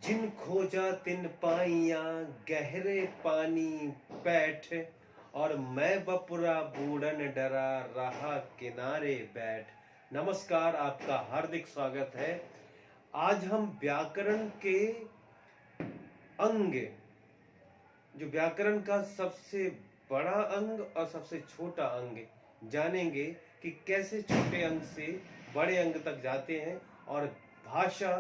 जिन खोजा तिन पाइया गहरे पानी पैठ, और मैं बपुरा बूढ़न डरा रहा किनारे बैठ। नमस्कार, आपका हार्दिक स्वागत है। आज हम व्याकरण के अंग, जो व्याकरण का सबसे बड़ा अंग और सबसे छोटा अंग जानेंगे कि कैसे छोटे अंग से बड़े अंग तक जाते हैं और भाषा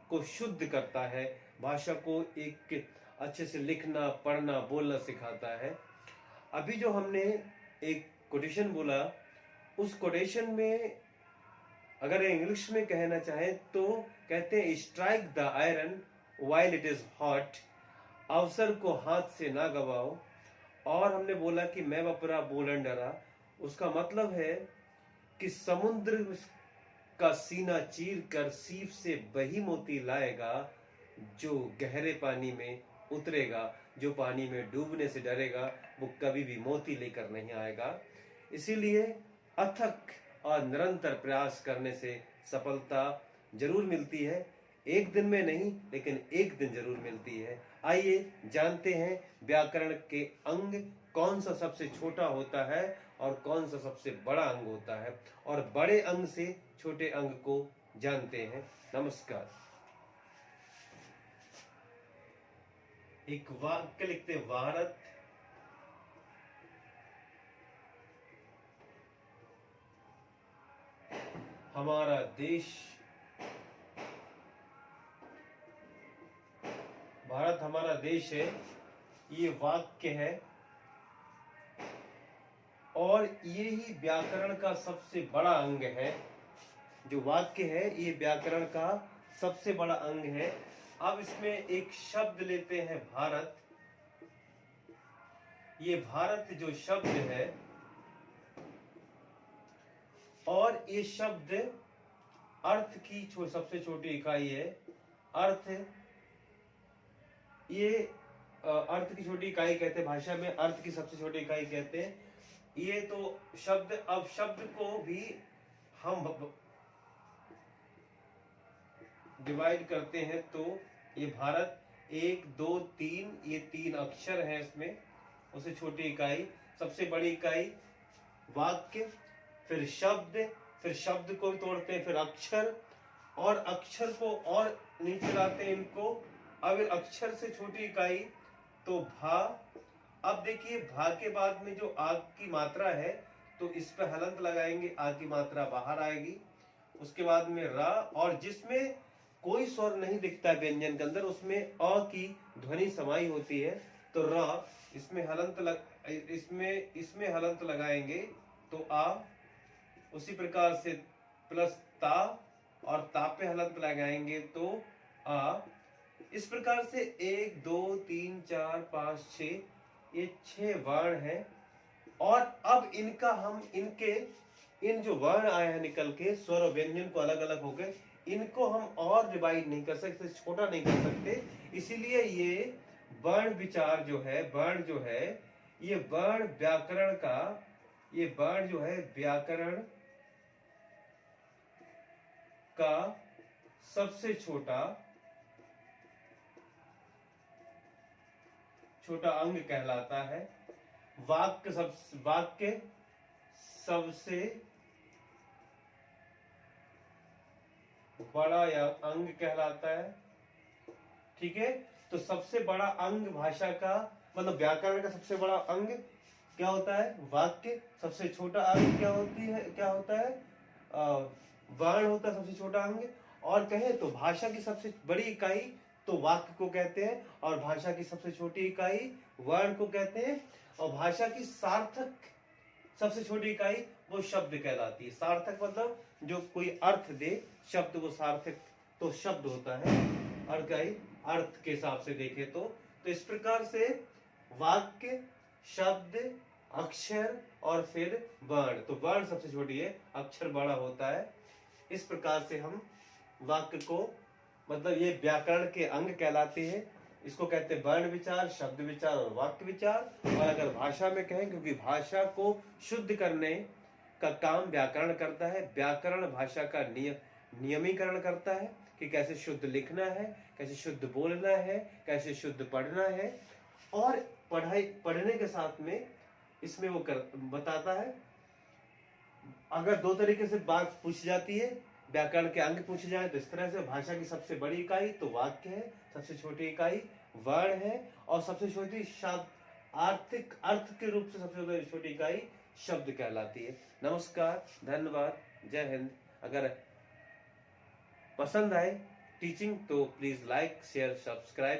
को शुद्ध करता है, भाषा को एक अच्छे से लिखना, पढ़ना, बोलना सिखाता है। अभी जो हमने एक कोटेशन बोला, उस कोटेशन में अगर इंग्लिश में कहना चाहे तो कहते हैं strike the iron while it is hot, अवसर को हाथ से ना गवाओ। और हमने बोला कि मैं बपरा बोलन डरा, उसका मतलब है कि समुद्र का सीना चीर कर सीप से वही मोती लाएगा जो गहरे पानी में उतरेगा। जो पानी में डूबने से डरेगा वो कभी भी मोती लेकर नहीं आएगा। इसीलिए अथक और निरंतर प्रयास करने से सफलता जरूर मिलती है, एक दिन में नहीं लेकिन एक दिन जरूर मिलती है। आइए जानते हैं व्याकरण के अंग कौन सा सबसे छोटा होता है और कौन सा सबसे बड़ा अंग होता है, और बड़े अंग से छोटे अंग को जानते हैं। नमस्कार। एक वाक्य लिखते हैं, भारत हमारा देश, भारत हमारा देश है, ये वाक्य है। और ये ही व्याकरण का सबसे बड़ा अंग है। जो वाक्य है ये व्याकरण का सबसे बड़ा अंग है। अब इसमें एक शब्द लेते हैं, भारत। ये भारत जो शब्द है, और ये शब्द अर्थ की सबसे छोटी इकाई है। अर्थ, ये अर्थ की छोटी इकाई कहते हैं, भाषा में अर्थ की सबसे छोटी इकाई कहते हैं। ये तो शब्द, अब शब्द को भी हम डिवाइड करते हैं तो ये भारत 1 2 3, ये 3 अक्षर हैं इसमें। उससे छोटी इकाई, सबसे बड़ी इकाई वाक्य, फिर शब्द को तोड़ते हैं, फिर अक्षर, और अक्षर को और नीचे लाते हैं इनको। अब अक्षर से छोटी इकाई तो भा। अब देखिए, भा के बाद में जो आग की मात्रा है तो इस पे हलंत लगाएंगे, आग की मात्रा बाहर आएगी। उसके बाद में रा, और जिसमें कोई स्वर नहीं दिखता व्यंजन के अंदर, उसमें अ की ध्वनि समाई होती है तो रा, इसमें हलंत लगाएंगे तो आ। उसी प्रकार से प्लस ता, और ता पे हलंत लगाएंगे तो आ। इस प्रकार से 1 2 3 4 5 6, ये 6 वर्ण हैं। और अब इनका हम इन जो वर्ण आए हैं निकल के, स्वर और व्यंजन को अलग अलग हो गए, इनको हम और डिवाइड नहीं कर सकते, छोटा नहीं कर सकते। इसीलिए ये वर्ण विचार जो है, वर्ण जो है, ये वर्ण व्याकरण का, ये वर्ण जो है व्याकरण का सबसे छोटा अंग कहलाता है। वाक्य सबसे बड़ा अंग कहलाता है। ठीक है, तो सबसे बड़ा अंग भाषा का, मतलब व्याकरण का सबसे बड़ा अंग क्या होता है? वाक्य। सबसे छोटा अंग क्या होता है? वर्ण होता है सबसे छोटा अंग। और कहें तो भाषा की सबसे बड़ी इकाई तो वाक्य को कहते हैं, और भाषा की सबसे छोटी इकाई वर्ण को कहते हैं, और भाषा की सार्थक सबसे छोटी इकाई वो शब्द कहलाती है। सार्थक मतलब जो कोई अर्थ दे, शब्द वो सार्थक तो शब्द होता है। अर्थ के हिसाब से देखे तो इस प्रकार से वाक्य, शब्द, अक्षर और फिर वर्ण। तो वर्ण सबसे छोटी है, अक्षर बड़ा होता है। इस प्रकार से हम वाक्य को, मतलब ये व्याकरण के अंग कहलाते हैं। इसको कहते हैं वर्ण विचार, शब्द विचार और वाक्य विचार। और अगर भाषा में कहें, क्योंकि भाषा को शुद्ध करने का काम व्याकरण करता है, व्याकरण भाषा का नियमीकरण करता है कि कैसे शुद्ध लिखना है, कैसे शुद्ध बोलना है, कैसे शुद्ध पढ़ना है। और पढ़ने के साथ में इसमें वो बताता है, अगर दो तरीके से बात पूछी जाती है, व्याकरण के अंग पूछे जाए तो इस तरह से, भाषा की सबसे बड़ी इकाई तो वाक्य है, सबसे छोटी इकाई वर्ण है, और सबसे छोटी शब्द आर्थिक अर्थ के रूप से सबसे छोटी इकाई शब्द कहलाती है। नमस्कार, धन्यवाद, जय हिंद। अगर पसंद आए टीचिंग तो प्लीज लाइक, शेयर, सब्सक्राइब।